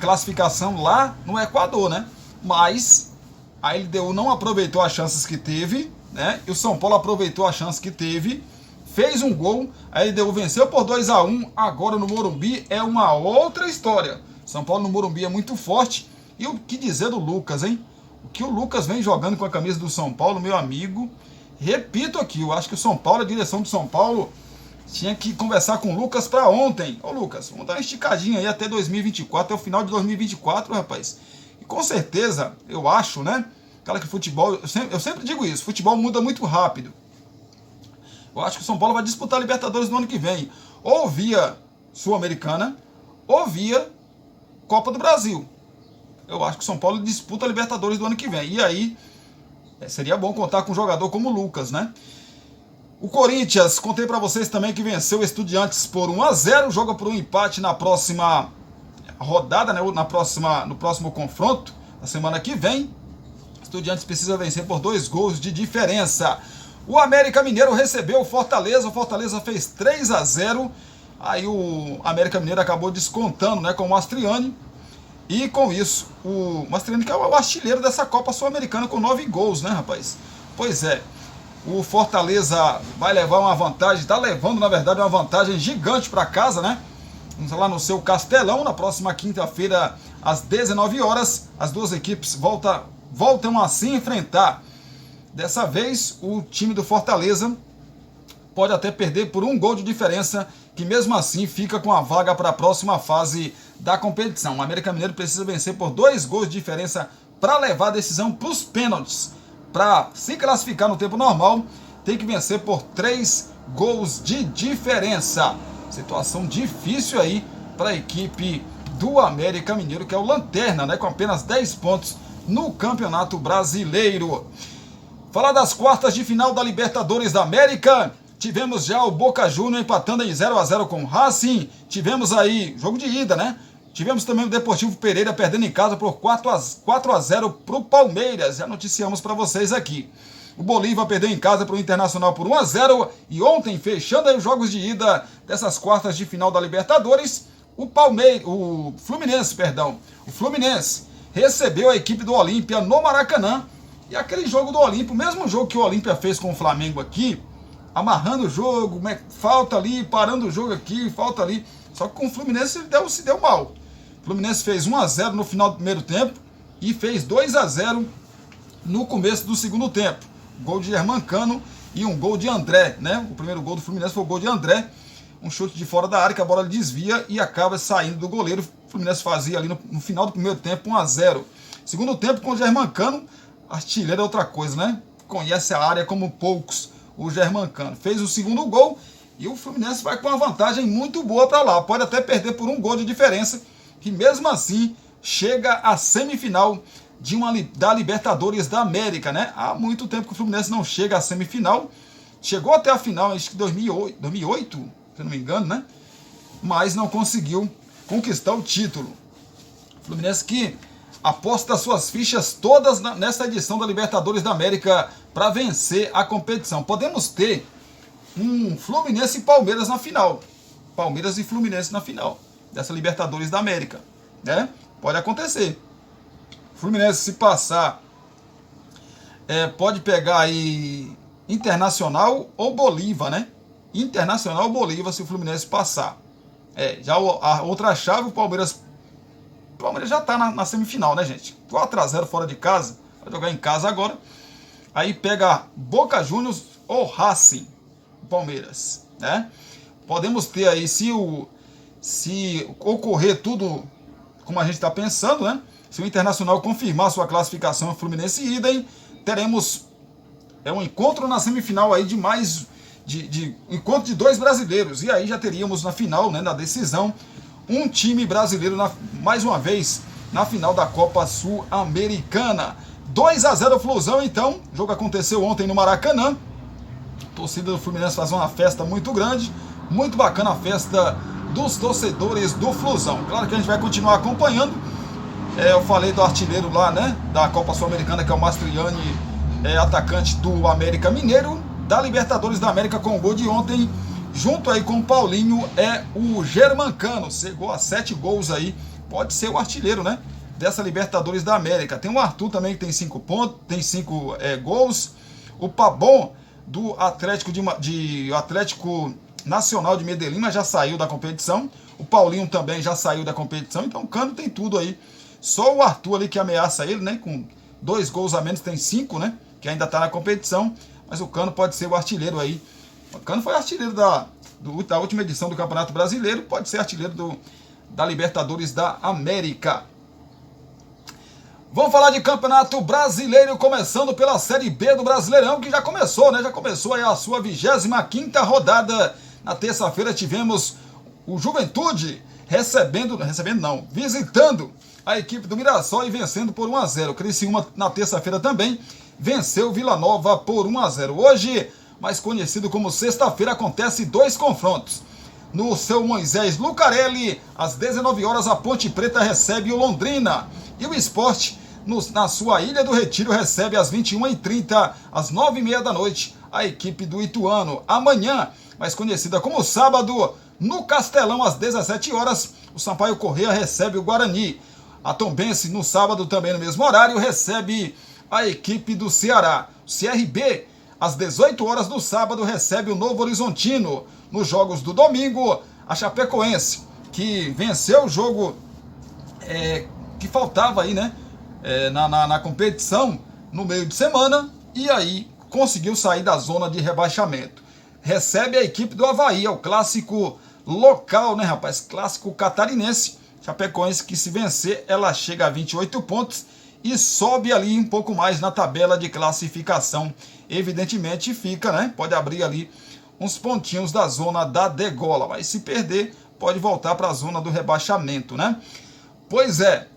classificação lá no Equador, né? Mas a LDU não aproveitou as chances que teve, né? E o São Paulo aproveitou a chance que teve, fez um gol, a LDU venceu por 2-1, agora no Morumbi é uma outra história. São Paulo no Morumbi é muito forte, e o que dizer do Lucas, hein? O que o Lucas vem jogando com a camisa do São Paulo, meu amigo, repito aqui, eu acho que o São Paulo, a direção do São Paulo, tinha que conversar com o Lucas para ontem. Ô Lucas, vamos dar uma esticadinha aí até 2024, até o final de 2024, rapaz. E com certeza, eu acho, né? Cara, que futebol, eu sempre digo isso, futebol muda muito rápido. Eu acho que o São Paulo vai disputar a Libertadores no ano que vem, ou via Sul-Americana, ou via Copa do Brasil. Eu acho que o São Paulo disputa a Libertadores do ano que vem. E aí, seria bom contar com um jogador como o Lucas, né? O Corinthians, contei para vocês também que venceu o Estudiantes por 1-0, joga por um empate na próxima rodada, né? No próximo confronto, na semana que vem. Estudiantes precisa vencer por 2 gols de diferença. O América Mineiro recebeu o Fortaleza fez 3-0, aí o América Mineiro acabou descontando, né, com o Mastriani, e com isso, o Mastriani que é o artilheiro dessa Copa Sul-Americana com 9 gols, né, rapaz? Pois é. O Fortaleza vai levar uma vantagem, está levando, na verdade, uma vantagem gigante para casa, né? Vamos lá no seu Castelão, na próxima quinta-feira, às 19 horas, as duas equipes voltam a se enfrentar. Dessa vez, o time do Fortaleza pode até perder por 1 gol de diferença, que mesmo assim fica com a vaga para a próxima fase da competição. O América Mineiro precisa vencer por 2 gols de diferença para levar a decisão para os pênaltis. Para se classificar no tempo normal, tem que vencer por 3 gols de diferença. Situação difícil aí para a equipe do América Mineiro, que é o lanterna, né, com apenas 10 pontos no Campeonato Brasileiro. Falar das quartas de final da Libertadores da América. Tivemos já o Boca Juniors empatando em 0-0 com o Racing. Tivemos aí jogo de ida, né? Tivemos também o Deportivo Pereira perdendo em casa por 4-0 para o Palmeiras. Já noticiamos para vocês aqui. O Bolívar perdeu em casa para o Internacional por 1-0. E ontem, fechando aí os jogos de ida dessas quartas de final da Libertadores, o Fluminense recebeu a equipe do Olímpia no Maracanã. E aquele jogo do Olímpia, o mesmo jogo que o Olímpia fez com o Flamengo aqui, amarrando o jogo, falta ali, parando o jogo aqui, falta ali. Só que com o Fluminense se deu mal. O Fluminense fez 1-0 no final do primeiro tempo e fez 2-0 no começo do segundo tempo. Gol de Germancano e um gol de André, né? O primeiro gol do Fluminense foi o gol de André. Um chute de fora da área que a bola desvia e acaba saindo do goleiro. O Fluminense fazia ali no final do primeiro tempo 1-0. Segundo tempo com o Germancano, artilheiro é outra coisa, né? Conhece a área como poucos, o Germancano. Fez o segundo gol e o Fluminense vai com uma vantagem muito boa para lá. Pode até perder por um gol de diferença, que mesmo assim chega à semifinal da Libertadores da América, né? Há muito tempo que o Fluminense não chega à semifinal. Chegou até a final, acho que 2008, se não me engano, né? Mas não conseguiu conquistar o título. O Fluminense que aposta suas fichas todas nessa edição da Libertadores da América para vencer a competição. Podemos ter um Fluminense e Palmeiras na final. Palmeiras e Fluminense na final dessa Libertadores da América, né? Pode acontecer. Fluminense, se passar, pode pegar aí Internacional ou Bolívar, né? Internacional ou Bolívar, se o Fluminense passar. Já a outra chave, o Palmeiras já está na semifinal, né, gente? 4-0 fora de casa, vai jogar em casa agora. Aí pega Boca Juniors ou Racing, o Palmeiras, né? Podemos ter aí, se ocorrer tudo como a gente está pensando, né? Se o Internacional confirmar sua classificação, Fluminense e idem, teremos um encontro na semifinal aí de encontro de dois brasileiros. E aí já teríamos na final, né, na decisão, um time brasileiro mais uma vez na final da Copa Sul-Americana. 2-0 Flusão, então. O jogo aconteceu ontem no Maracanã. A torcida do Fluminense faz uma festa muito grande. Muito bacana a festa dos torcedores do Flusão. Claro que a gente vai continuar acompanhando. Eu falei do artilheiro lá, né, da Copa Sul-Americana, que é o Mastriani, atacante do América Mineiro, da Libertadores da América com o gol de ontem, junto aí com o Paulinho, o Germancano, chegou a 7 gols aí, pode ser o artilheiro, né, dessa Libertadores da América. Tem o Arthur também, que tem 5 pontos, tem 5 gols, o Pabon, do Atlético Atlético Nacional de Medellín, mas já saiu da competição, o Paulinho também já saiu da competição, então o Cano tem tudo aí. Só o Arthur ali que ameaça ele, né? Com 2 gols a menos, tem 5, né? Que ainda está na competição. Mas o Cano pode ser o artilheiro aí. O Cano foi artilheiro da última edição do Campeonato Brasileiro. Pode ser artilheiro da Libertadores da América. Vamos falar de Campeonato Brasileiro, começando pela Série B do Brasileirão, que já começou, né? Já começou aí a sua 25ª rodada. Na terça-feira tivemos o Juventude visitando a equipe do Mirassol e vencendo por 1-0. Criciúma na terça-feira também venceu Vila Nova por 1-0. Hoje, mais conhecido como sexta-feira, acontece 2 confrontos. No seu Moisés Lucarelli, às 19 horas, a Ponte Preta recebe o Londrina. E o Sport, na sua Ilha do Retiro, recebe às 21h30, às 9h30 da noite, a equipe do Ituano. Amanhã, mais conhecida como sábado, no Castelão, às 17 horas, o Sampaio Corrêa recebe o Guarani. A Tombense, no sábado, também no mesmo horário, recebe a equipe do Ceará. O CRB, às 18 horas do sábado, recebe o Novo Horizontino. Nos jogos do domingo, a Chapecoense, que venceu o jogo que faltava aí, né, na competição no meio de semana, e aí conseguiu sair da zona de rebaixamento. Recebe a equipe do Avaí, o clássico local, né, rapaz? Clássico catarinense. Chapecoense, que se vencer, ela chega a 28 pontos e sobe ali um pouco mais na tabela de classificação. Evidentemente fica, né? Pode abrir ali uns pontinhos da zona da degola, mas se perder, pode voltar para a zona do rebaixamento, né? Pois é,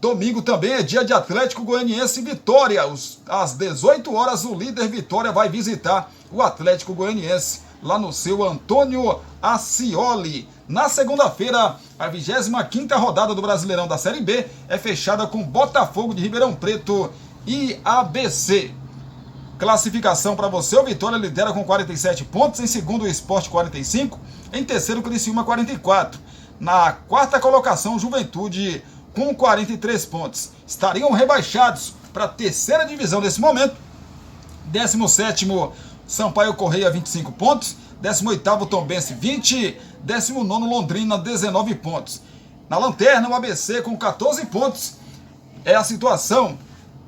Domingo também é dia de Atlético Goianiense e Vitória. Às 18 horas, o líder Vitória vai visitar o Atlético Goianiense lá no seu Antônio Ascioli. Na segunda-feira, a 25ª rodada do Brasileirão da Série B é fechada com Botafogo de Ribeirão Preto e ABC. Classificação para você: o Vitória lidera com 47 pontos, em segundo o Sport 45, em terceiro o Criciúma 44. Na quarta colocação, o Juventude com 43 pontos. Estariam rebaixados para a terceira divisão nesse momento. 17º, Sampaio Correia, 25 pontos. 18º, Tombense, 20. 19º, Londrina, 19 pontos. Na lanterna, o ABC com 14 pontos. É a situação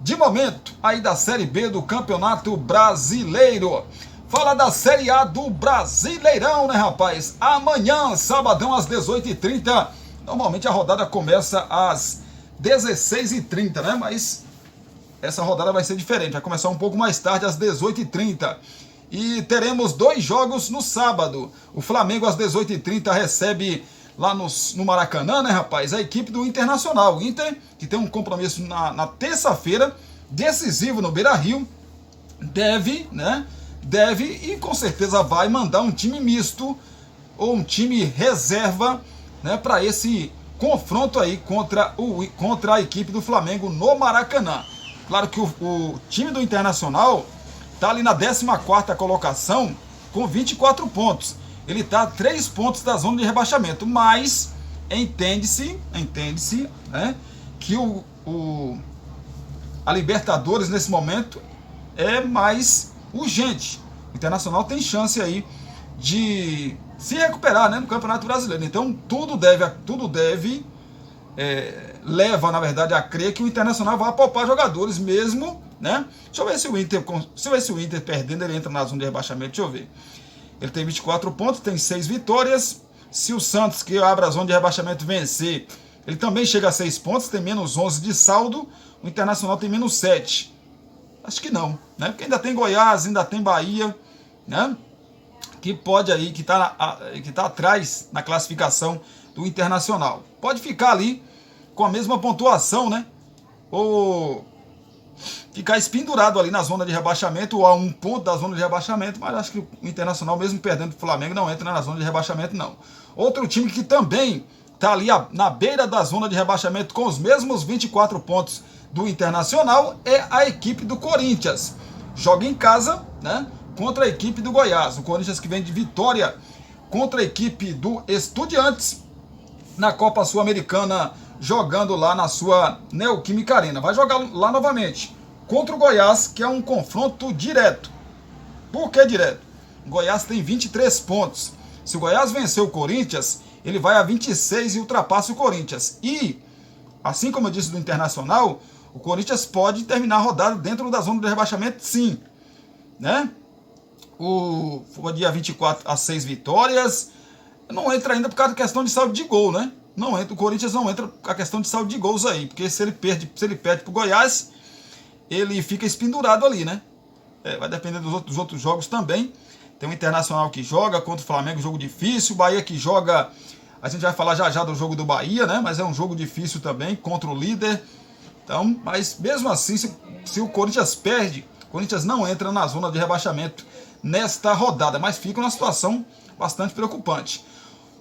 de momento aí da Série B do Campeonato Brasileiro. Fala da Série A do Brasileirão, né, rapaz? Amanhã, sabadão, às 18h30. Normalmente a rodada começa às 16h30, né? Mas essa rodada vai ser diferente. Vai começar um pouco mais tarde, às 18h30. E teremos 2 jogos no sábado. O Flamengo, às 18h30, recebe lá no Maracanã, né, rapaz? A equipe do Internacional. O Inter, que tem um compromisso na terça-feira, decisivo no Beira-Rio, deve e com certeza vai mandar um time misto ou um time reserva, né, para esse confronto aí contra a equipe do Flamengo no Maracanã. Claro que o time do Internacional está ali na 14ª colocação com 24 pontos. Ele está a 3 pontos da zona de rebaixamento, mas entende-se, né, que a Libertadores nesse momento é mais urgente. O Internacional tem chance aí de se recuperar, né, no Campeonato Brasileiro. Então tudo leva, na verdade, a crer que o Internacional vai poupar jogadores mesmo, né? Deixa eu ver se o Inter perdendo, ele entra na zona de rebaixamento. Deixa eu ver. Ele tem 24 pontos, tem 6 vitórias. Se o Santos, que abre a zona de rebaixamento, vencer, ele também chega a 6 pontos, tem menos 11 de saldo. O Internacional tem menos 7. Acho que não, né? Porque ainda tem Goiás, ainda tem Bahia, né? Que pode aí, que tá atrás na classificação do Internacional. Pode ficar ali com a mesma pontuação, né? Ou ficar espendurado ali na zona de rebaixamento, ou a 1 ponto da zona de rebaixamento, mas acho que o Internacional, mesmo perdendo o Flamengo, não entra na zona de rebaixamento, não. Outro time que também está ali na beira da zona de rebaixamento com os mesmos 24 pontos do Internacional é a equipe do Corinthians. Joga em casa, né, contra a equipe do Goiás. O Corinthians, que vem de vitória contra a equipe do Estudiantes na Copa Sul-Americana, jogando lá na sua Neoquímica Arena. Vai jogar lá novamente contra o Goiás, que é um confronto direto. Por que direto? O Goiás tem 23 pontos. Se o Goiás vencer o Corinthians, ele vai a 26 e ultrapassa o Corinthians. E, assim como eu disse do Internacional, o Corinthians pode terminar a rodada dentro da zona de rebaixamento, sim, né? Foi dia 24 a 6 vitórias. Não entra ainda por causa da questão de saldo de gol, né? Não entra, o Corinthians não entra com a questão de saldo de gols aí, porque se ele perde pro Goiás, ele fica espendurado ali, né? Vai depender dos outros jogos também. Tem o Internacional que joga contra o Flamengo, jogo difícil. O Bahia que joga, a gente vai falar já do jogo do Bahia, né? Mas é um jogo difícil também, contra o líder. Então, mas mesmo assim, se o Corinthians perde, o Corinthians não entra na zona de rebaixamento nesta rodada, mas fica uma situação bastante preocupante.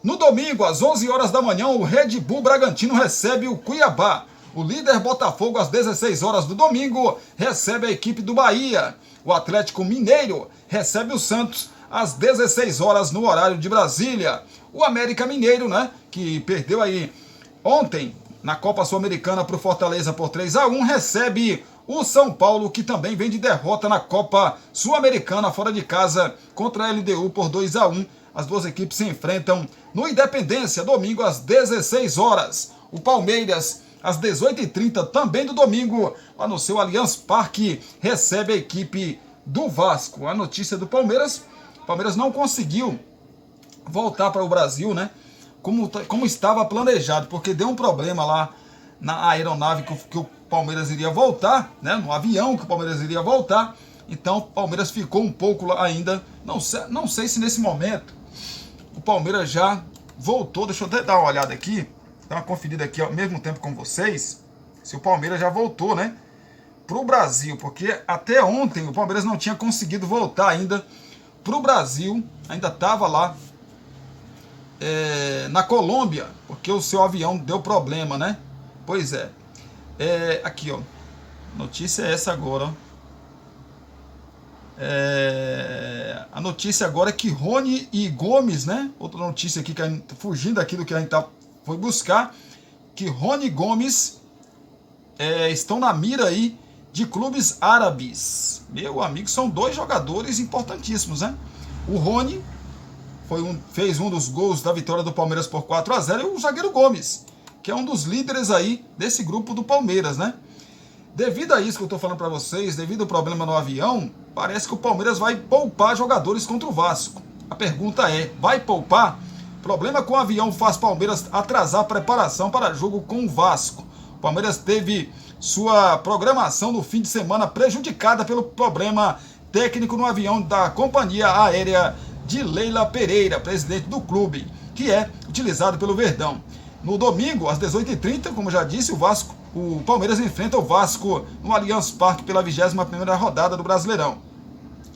No domingo, às 11 horas da manhã, o Red Bull Bragantino recebe o Cuiabá. O líder Botafogo, às 16 horas do domingo, recebe a equipe do Bahia. O Atlético Mineiro recebe o Santos às 16 horas no horário de Brasília. O América Mineiro, né, que perdeu aí ontem na Copa Sul-Americana para o Fortaleza por 3-1, recebe o São Paulo, que também vem de derrota na Copa Sul-Americana fora de casa contra a LDU por 2-1. As duas equipes se enfrentam no Independência, domingo às 16 horas. O Palmeiras, às 18h30, também do domingo, lá no seu Allianz Parque, recebe a equipe do Vasco. A notícia do Palmeiras: o Palmeiras não conseguiu voltar para o Brasil, né, como estava planejado, porque deu um problema lá na aeronave que o Palmeiras iria voltar, né, no avião que o Palmeiras iria voltar. Então o Palmeiras ficou um pouco lá ainda. Não sei se nesse momento o Palmeiras já voltou. Deixa eu até dar uma olhada aqui, dar uma conferida aqui ao mesmo tempo com vocês, se o Palmeiras já voltou, né, pro Brasil, porque até ontem o Palmeiras não tinha conseguido voltar ainda pro Brasil, ainda estava lá na Colômbia, porque o seu avião deu problema, né? Pois é. Aqui, ó, notícia é essa agora, ó. A notícia agora é que Rony e Gomes, né? Outra notícia aqui, fugindo aqui do que a gente foi buscar, que Rony e Gomes estão na mira aí de clubes árabes. Meu amigo, são dois jogadores importantíssimos, né? O Rony fez um dos gols da vitória do Palmeiras por 4-0, e o zagueiro Gomes, que é um dos líderes aí desse grupo do Palmeiras, né? Devido a isso que eu estou falando para vocês, devido ao problema no avião, parece que o Palmeiras vai poupar jogadores contra o Vasco. A pergunta é, vai poupar? Problema com o avião faz Palmeiras atrasar a preparação para jogo com o Vasco. O Palmeiras teve sua programação no fim de semana prejudicada pelo problema técnico no avião da companhia aérea de Leila Pereira, presidente do clube, que é utilizado pelo Verdão. No domingo, às 18h30, como já disse, o Palmeiras enfrenta o Vasco no Allianz Parque pela 21ª rodada do Brasileirão.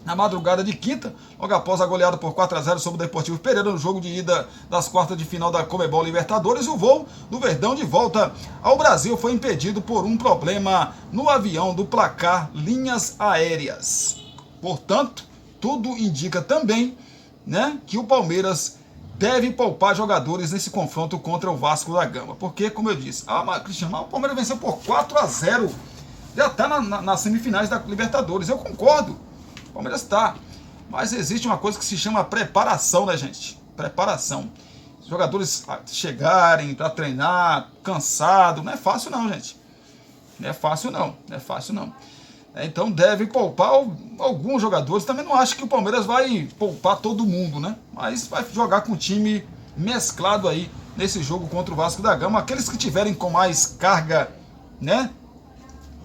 Na madrugada de quinta, logo após a goleada por 4-0 sobre o Deportivo Pereira no jogo de ida das quartas de final da Conmebol Libertadores, o voo do Verdão de volta ao Brasil foi impedido por um problema no avião do placar Linhas Aéreas. Portanto, tudo indica também, né, que o Palmeiras deve poupar jogadores nesse confronto contra o Vasco da Gama. Porque, como eu disse, Cristiano, o Palmeiras venceu por 4-0. Já está nas semifinais da Libertadores. Eu concordo. O Palmeiras está. Mas existe uma coisa que se chama preparação, né, gente? Preparação. Os jogadores chegarem para treinar, cansado. Não é fácil não, gente. Não é fácil não. Não é fácil não. Então deve poupar alguns jogadores. Também não acho que o Palmeiras vai poupar todo mundo, né? Mas vai jogar com o time mesclado aí nesse jogo contra o Vasco da Gama. Aqueles que tiverem com mais carga, né,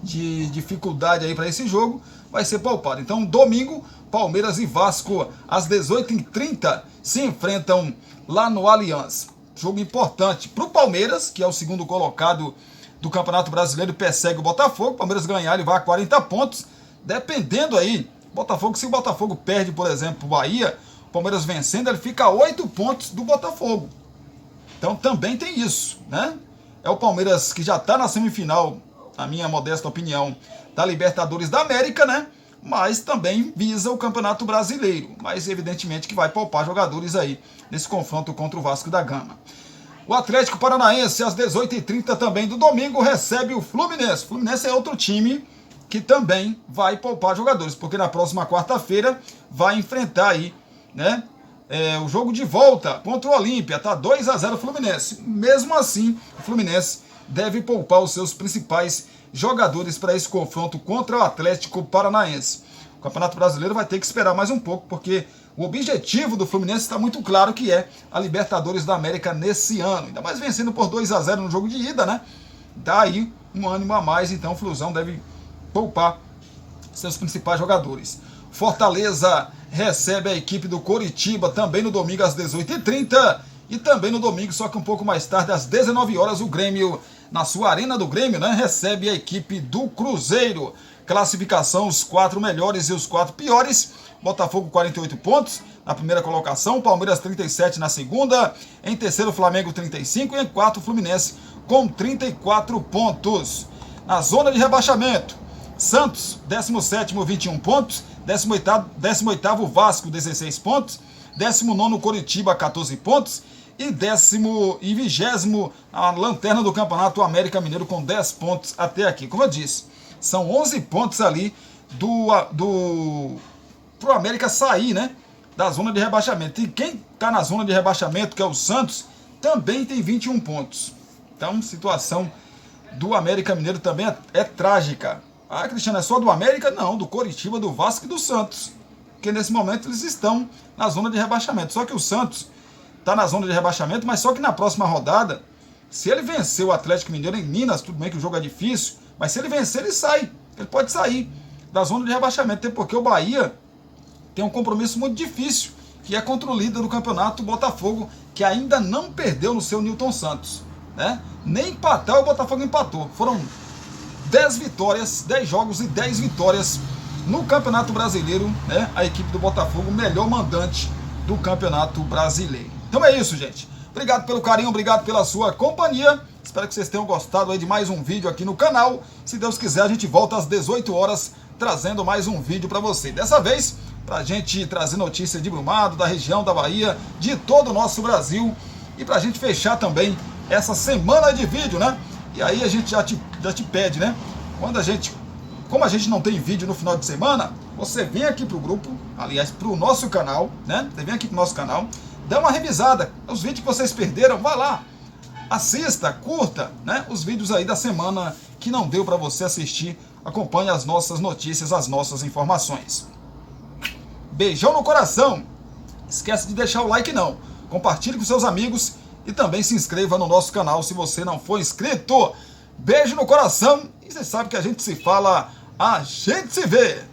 de dificuldade aí para esse jogo, vai ser poupado. Então domingo, Palmeiras e Vasco às 18h30 se enfrentam lá no Allianz. Jogo importante para o Palmeiras, que é o segundo colocado do Campeonato Brasileiro, persegue o Botafogo. O Palmeiras ganhar, ele vai a 40 pontos. Dependendo aí, Botafogo, se o Botafogo perde, por exemplo, o Bahia, o Palmeiras vencendo, ele fica a 8 pontos do Botafogo. Então também tem isso, né? É o Palmeiras que já está na semifinal, na minha modesta opinião, da Libertadores da América, né? Mas também visa o Campeonato Brasileiro. Mas evidentemente que vai poupar jogadores aí nesse confronto contra o Vasco da Gama. O Atlético Paranaense, às 18h30 também do domingo, recebe o Fluminense. O Fluminense é outro time que também vai poupar jogadores, porque na próxima quarta-feira vai enfrentar aí, né, o jogo de volta contra o Olímpia. Tá 2-0 o Fluminense. Mesmo assim, o Fluminense deve poupar os seus principais jogadores para esse confronto contra o Atlético Paranaense. O Campeonato Brasileiro vai ter que esperar mais um pouco, porque o objetivo do Fluminense está muito claro, que é a Libertadores da América nesse ano. Ainda mais vencendo por 2-0 no jogo de ida, né? Dá aí um ânimo a mais, então o Flusão deve poupar seus principais jogadores. Fortaleza recebe a equipe do Coritiba também no domingo às 18h30. E também no domingo, só que um pouco mais tarde, às 19 horas, o Grêmio, na sua arena do Grêmio, né, recebe a equipe do Cruzeiro. Classificação, os 4 melhores e os 4 piores. Botafogo 48 pontos na primeira colocação, Palmeiras 37 na segunda, em terceiro Flamengo 35 e em quarto Fluminense com 34 pontos. Na zona de rebaixamento, Santos 17º 21 pontos, 18º Vasco 16 pontos, 19º Coritiba 14 pontos e 20º a lanterna do campeonato, América Mineiro com 10 pontos até aqui. Como eu disse, são 11 pontos ali pro América sair, né, da zona de rebaixamento. E quem está na zona de rebaixamento, que é o Santos, também tem 21 pontos. Então, situação do América Mineiro também é trágica. Ah, Cristiano, é só do América? Não, do Coritiba, do Vasco e do Santos. Porque nesse momento eles estão na zona de rebaixamento. Só que o Santos está na zona de rebaixamento, mas só que na próxima rodada, se ele vencer o Atlético Mineiro em Minas, tudo bem que o jogo é difícil, mas se ele vencer, ele sai. Ele pode sair da zona de rebaixamento, até porque o Bahia tem um compromisso muito difícil, que é contra o líder do campeonato, o Botafogo, que ainda não perdeu no seu Newton Santos, né? Nem empatar, o Botafogo empatou. Foram 10 vitórias, 10 jogos e 10 vitórias no Campeonato Brasileiro, né? A equipe do Botafogo, melhor mandante do Campeonato Brasileiro. Então é isso, gente. Obrigado pelo carinho, obrigado pela sua companhia. Espero que vocês tenham gostado aí de mais um vídeo aqui no canal. Se Deus quiser, a gente volta às 18 horas trazendo mais um vídeo para você. Dessa vez, pra gente trazer notícias de Brumado, da região da Bahia, de todo o nosso Brasil, e pra gente fechar também essa semana de vídeo, né? E aí a gente já te pede, né? Como a gente não tem vídeo no final de semana, você vem aqui pro grupo, aliás, pro nosso canal, né? Você vem aqui pro nosso canal, dá uma revisada, os vídeos que vocês perderam, vai lá, assista, curta, né? Os vídeos aí da semana que não deu para você assistir, acompanhe as nossas notícias, as nossas informações. Beijão no coração, esquece de deixar o like não, compartilhe com seus amigos e também se inscreva no nosso canal se você não for inscrito. Beijo no coração e você sabe que a gente se fala, a gente se vê.